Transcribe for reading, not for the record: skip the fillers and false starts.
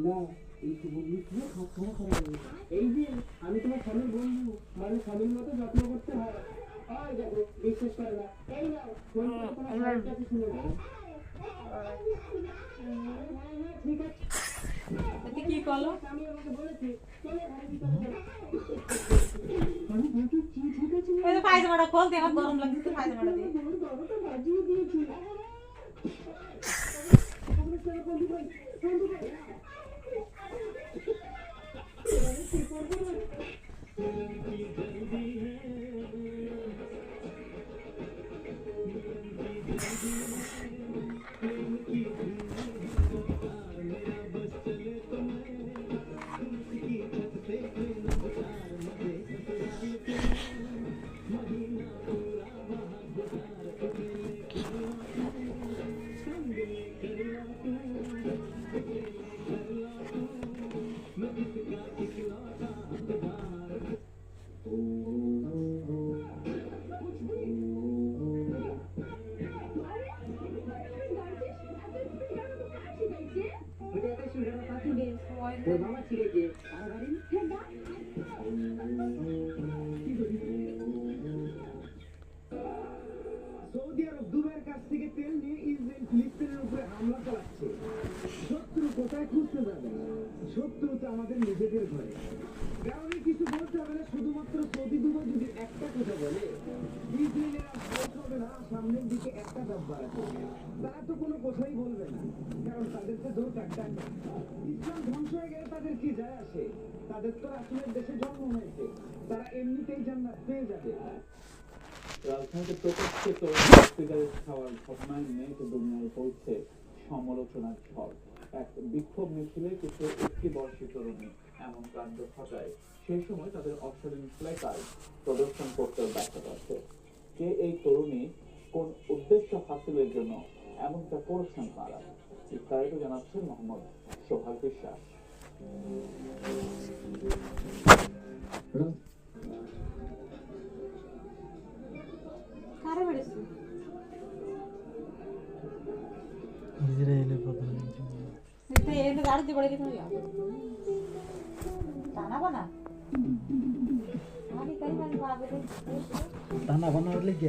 না এই শুভগুলি খেয়ে খাওয়া খাওয়া করা যাবে। এই যে আমি তোমার স্বামীর বন্ধু, মানে স্বামীর মতো যত্ন করতে হয়। ওই দেখো বিশ্বাস করে না, এই নাও ফোন করে তোমার স্বামীর কাছে শুনে নাও। ঠিক আছে কি করলো? আমি আমাকে বলেছি চলে ঘরে ভিতরে চলো। আমি বলছি ঠিক আছে এই পায়জামাটা খোলতে আমার গরম লাগছে, পায়জামাটা দিয়ে বাবাটা বাজিয়ে দিয়েছি। তোর বাবা ছিড়েছে আর গাড়ি সৌদি আরব দুবাইয়ের কাছ থেকে তেল নিয়ে ইসরায়েল ফিলিস্তিনের উপরে হামলা চালাচ্ছে। শত্রু কোথায় খুঁজতে যাবে? শত্রু তো আমাদের নিজেদের ঘরে। কারণে কিছু বলতে হবে না, শুধুমাত্র সৌদি দুবাই যদি একটা কথা বলে ইসরায়েলের আর ভোট হবে না, সামনের দিকে একটা দাব বাড়াবে। তারা তো কোনো কথাই বলবে না, কারণ তাদের তো জোর একটা ইসলাম ধ্বংস হয়ে গেলে তাদের কি যায় আসে? তাদের তো রাসূলের দেশে জন্ম হয়েছে, তারা এমনিতেই জান্নাত পেয়ে যাবে। রাজধানীতে প্রকাশ্যে সিগারেট খাওয়ার ঘটনায় নেট দুনিয়ায় পৌঁছে সমালোচনার ঝড়। এক বিক্ষোভ মিছিলে কিছু একটি তরুণী এমন কাণ্ড ঘটায়, সেই সময় তাদের অশালীন প্ল্যাকার্ড প্রদর্শন করতে ব্যর্থ আছে। কে এই তরুণী, কোন উদ্দেশ্য হাসিলের জন্য এমনটা করছেন তারা? বিস্তারিত জানাচ্ছেন মোহাম্মদ সোহাগ বিশ্বাস। কারে মেরেছে? ইসরায়েলের প্রধান এটা এর গাড়ি দিয়ে পড়ে গেছে না টানা বানা আরে কাই মানে বাবা টানা বানা হলে কি